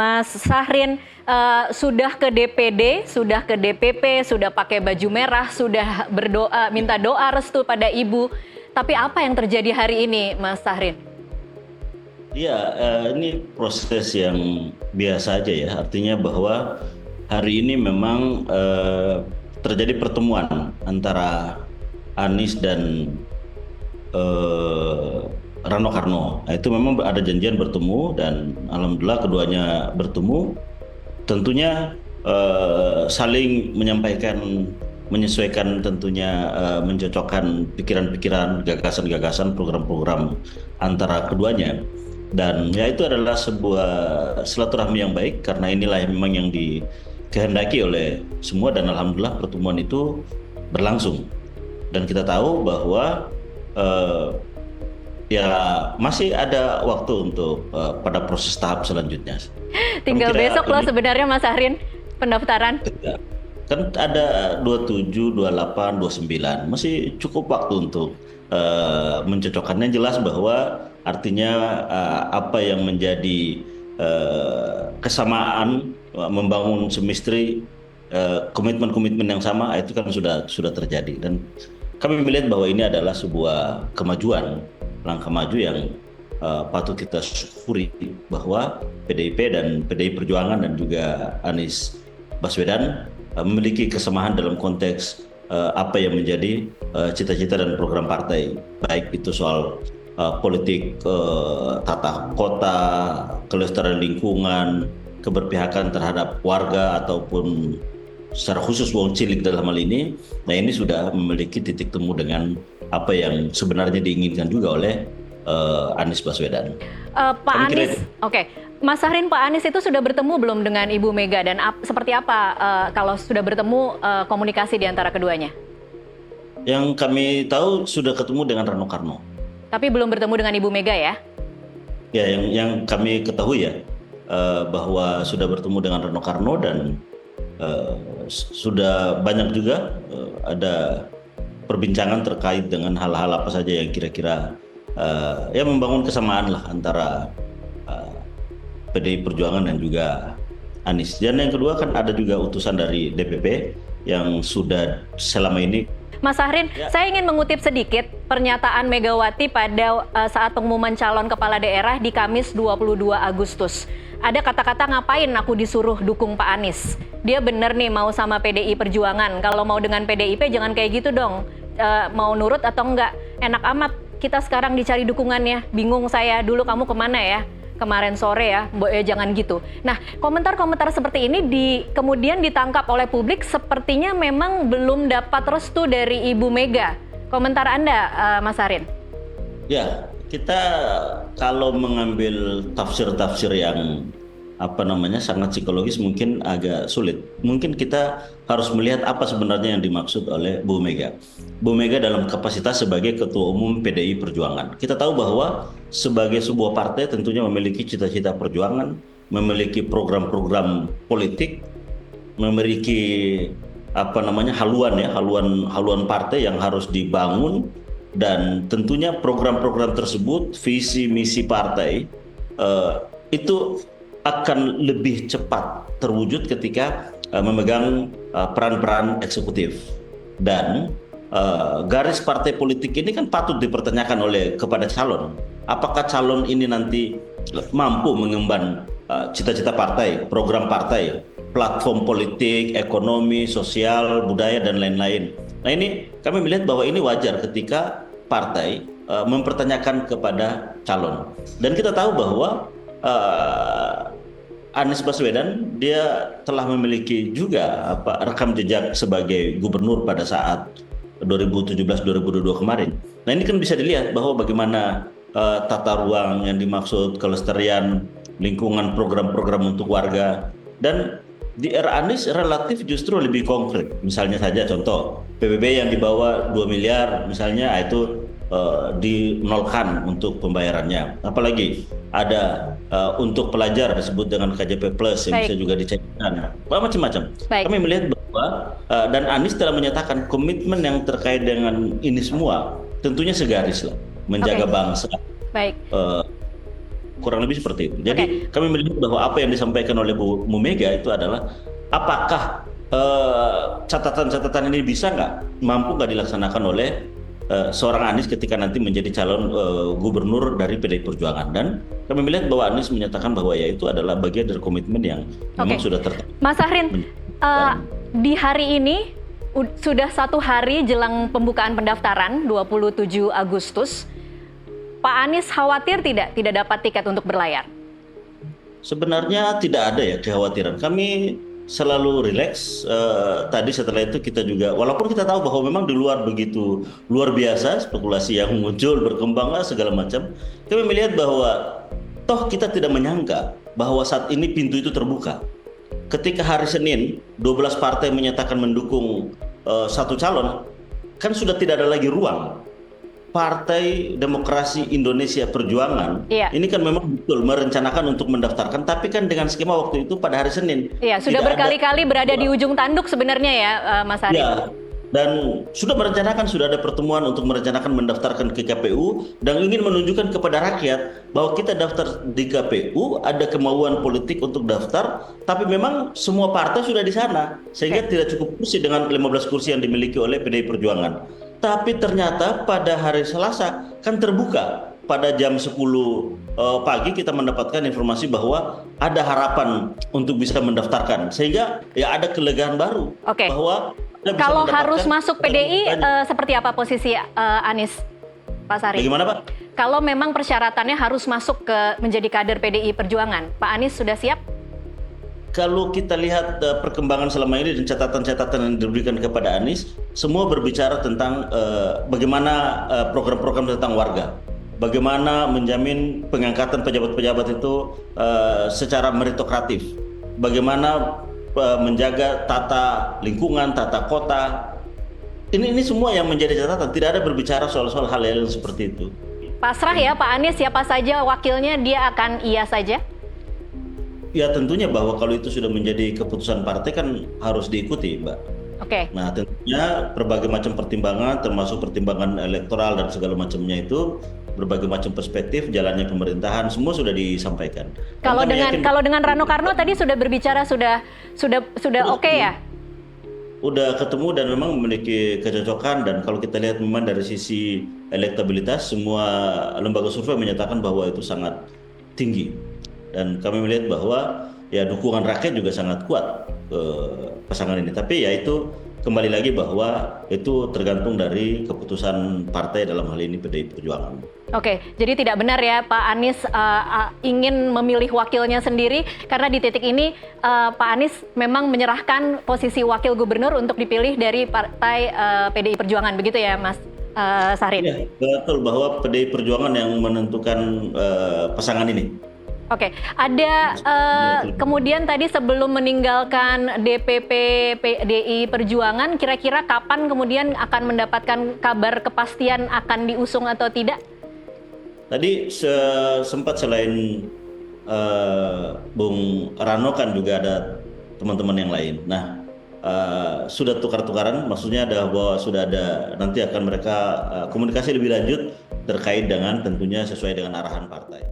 Mas Syahrin, sudah ke DPD, sudah ke DPP, sudah pakai baju merah, sudah berdoa, minta doa restu pada Ibu. Tapi apa yang terjadi hari ini, Mas Syahrin? Iya, ini proses yang biasa aja ya. Artinya bahwa hari ini memang terjadi pertemuan antara Anies dan Rano Karno. Nah, itu memang ada janjian bertemu dan alhamdulillah keduanya bertemu. Tentunya saling menyampaikan, menyesuaikan tentunya mencocokkan pikiran-pikiran, gagasan-gagasan, program-program antara keduanya. Dan ya itu adalah sebuah silaturahmi yang baik karena inilah yang memang yang dikehendaki oleh semua dan alhamdulillah pertemuan itu berlangsung. Dan kita tahu bahwa ya masih ada waktu untuk pada proses tahap selanjutnya. Tinggal besok loh sebenarnya Mas Syahrin pendaftaran. Kan ada 27, 28, 29. Masih cukup waktu untuk mencocokkannya. Jelas bahwa artinya apa yang menjadi kesamaan membangun semistri komitmen-komitmen yang sama itu kan sudah terjadi dan kami melihat bahwa ini adalah sebuah kemajuan, langkah maju yang patut kita syukuri bahwa PDIP dan PDI Perjuangan dan juga Anies Baswedan memiliki kesamaan dalam konteks apa yang menjadi cita-cita dan program partai, baik itu soal politik tata kota, kelestarian lingkungan, keberpihakan terhadap warga ataupun secara khusus wong cilik dalam hal ini. Nah ini sudah memiliki titik temu dengan apa yang sebenarnya diinginkan juga oleh Anies Baswedan. Pak Anies, oke. Mas Syahrin, Pak Anies itu sudah bertemu belum dengan Ibu Mega dan seperti apa kalau sudah bertemu komunikasi di antara keduanya? Yang kami tahu sudah ketemu dengan Rano Karno. Tapi belum bertemu dengan Ibu Mega ya? Ya, yang kami ketahui ya bahwa sudah bertemu dengan Rano Karno dan sudah banyak juga ada perbincangan terkait dengan hal-hal apa saja yang kira-kira ya membangun kesamaan lah antara PDI Perjuangan dan juga Anies. Dan yang kedua kan ada juga utusan dari DPP yang sudah selama ini. Mas Syahrin, saya ingin mengutip sedikit pernyataan Megawati pada saat pengumuman calon kepala daerah di Kamis 22 Agustus. Ada kata-kata ngapain aku disuruh dukung Pak Anies. Dia bener nih mau sama PDI Perjuangan. Kalau mau dengan PDIP jangan kayak gitu dong. Mau nurut atau enggak? Enak amat. Kita sekarang dicari dukungannya. Bingung saya. Dulu kamu kemana ya? Kemarin sore ya, jangan gitu. Nah, komentar-komentar seperti ini kemudian ditangkap oleh publik sepertinya memang belum dapat restu dari Ibu Mega. Komentar Anda, Mas Syahrin? Ya, kita kalau mengambil tafsir-tafsir yang sangat psikologis mungkin agak sulit. Mungkin kita harus melihat apa sebenarnya yang dimaksud oleh Bu Mega. Bu Mega dalam kapasitas sebagai Ketua Umum PDI Perjuangan. Kita tahu bahwa sebagai sebuah partai tentunya memiliki cita-cita perjuangan, memiliki program-program politik, memiliki haluan partai yang harus dibangun dan tentunya program-program tersebut, visi misi partai itu akan lebih cepat terwujud ketika memegang peran-peran eksekutif dan garis partai politik ini kan patut dipertanyakan kepada calon. Apakah calon ini nanti mampu mengemban cita-cita partai, program partai, platform politik, ekonomi, sosial, budaya dan lain-lain. Nah ini kami melihat bahwa ini wajar ketika partai mempertanyakan kepada calon. Dan kita tahu bahwa Anies Baswedan dia telah memiliki juga rekam jejak sebagai gubernur pada saat 2017-2022 kemarin. Nah ini kan bisa dilihat bahwa bagaimana tata ruang yang dimaksud, kelestarian lingkungan, program-program untuk warga, dan di era Anies relatif justru lebih konkret. Misalnya saja contoh PBB yang di bawah 2 miliar misalnya itu dinolkan untuk pembayarannya. Apalagi ada untuk pelajar disebut dengan KJP Plus yang bisa juga dicairkan. Macam-macam. Kami melihat bahwa dan Anies telah menyatakan komitmen yang terkait dengan ini semua tentunya segaris lah menjaga bangsa. kurang lebih seperti itu. Jadi kami melihat bahwa apa yang disampaikan oleh Bu Mega itu adalah apakah catatan-catatan ini bisa mampu nggak dilaksanakan oleh seorang Anies ketika nanti menjadi calon gubernur dari PDI Perjuangan. Dan kami melihat bahwa Anies menyatakan bahwa ya itu adalah bagian dari komitmen yang memang sudah tertentu. Mas Sahrin, di hari ini sudah 1 hari jelang pembukaan pendaftaran 27 Agustus, Pak Anies khawatir tidak dapat tiket untuk berlayar? Sebenarnya tidak ada ya kekhawatiran. Kami selalu rileks. Tadi setelah itu kita juga, walaupun kita tahu bahwa memang di luar begitu luar biasa spekulasi yang muncul, berkembang segala macam, kami melihat bahwa toh kita tidak menyangka bahwa saat ini pintu itu terbuka. Ketika hari Senin 12 partai menyatakan mendukung satu calon, kan sudah tidak ada lagi ruang. Partai Demokrasi Indonesia Perjuangan ini kan memang betul merencanakan untuk mendaftarkan, tapi kan dengan skema waktu itu pada hari Senin. Iya, sudah berkali-kali berada di ujung tanduk sebenarnya ya, Mas Ari. Ya, dan sudah merencanakan, sudah ada pertemuan untuk merencanakan mendaftarkan ke KPU dan ingin menunjukkan kepada rakyat bahwa kita daftar di KPU, ada kemauan politik untuk daftar, tapi memang semua partai sudah di sana, sehingga tidak cukup kursi dengan 15 kursi yang dimiliki oleh PDI Perjuangan. Tapi ternyata pada hari Selasa kan terbuka. Pada jam 10 pagi kita mendapatkan informasi bahwa ada harapan untuk bisa mendaftarkan. Sehingga ya ada kelegaan baru bahwa kalau harus masuk PDI seperti apa posisi Anies, Pak Sari? Bagaimana Pak? Kalau memang persyaratannya harus masuk menjadi kader PDI Perjuangan, Pak Anies sudah siap? Kalau kita lihat perkembangan selama ini dan catatan-catatan yang diberikan kepada Anies, semua berbicara tentang bagaimana program-program tentang warga, bagaimana menjamin pengangkatan pejabat-pejabat itu secara meritokratif, bagaimana menjaga tata lingkungan, tata kota. Ini semua yang menjadi catatan. Tidak ada berbicara soal hal-hal yang seperti itu. Pasrah ya Pak Anies, siapa saja wakilnya dia akan iya saja? Ya tentunya bahwa kalau itu sudah menjadi keputusan partai kan harus diikuti, Mbak. Nah tentunya berbagai macam pertimbangan, termasuk pertimbangan elektoral dan segala macamnya itu, berbagai macam perspektif jalannya pemerintahan semua sudah disampaikan. Kalau dengan Rano Karno tadi sudah berbicara sudah oke ya? Udah ketemu dan memang memiliki kecocokan, dan kalau kita lihat memang dari sisi elektabilitas semua lembaga survei menyatakan bahwa itu sangat tinggi. Dan kami melihat bahwa ya dukungan rakyat juga sangat kuat ke pasangan ini. Tapi ya itu kembali lagi bahwa itu tergantung dari keputusan partai, dalam hal ini PDI Perjuangan. Jadi tidak benar ya Pak Anies ingin memilih wakilnya sendiri, karena di titik ini Pak Anies memang menyerahkan posisi wakil gubernur untuk dipilih dari partai PDI Perjuangan, begitu ya Mas Sahrin? Ya, betul bahwa PDI Perjuangan yang menentukan pasangan ini. Ada kemudian tadi sebelum meninggalkan DPP PDI Perjuangan, kira-kira kapan kemudian akan mendapatkan kabar kepastian akan diusung atau tidak? Tadi sempat selain Bung Rano kan juga ada teman-teman yang lain. Nah, sudah tukar-tukaran, maksudnya ada bahwa sudah ada, nanti akan mereka komunikasi lebih lanjut terkait dengan tentunya sesuai dengan arahan partai.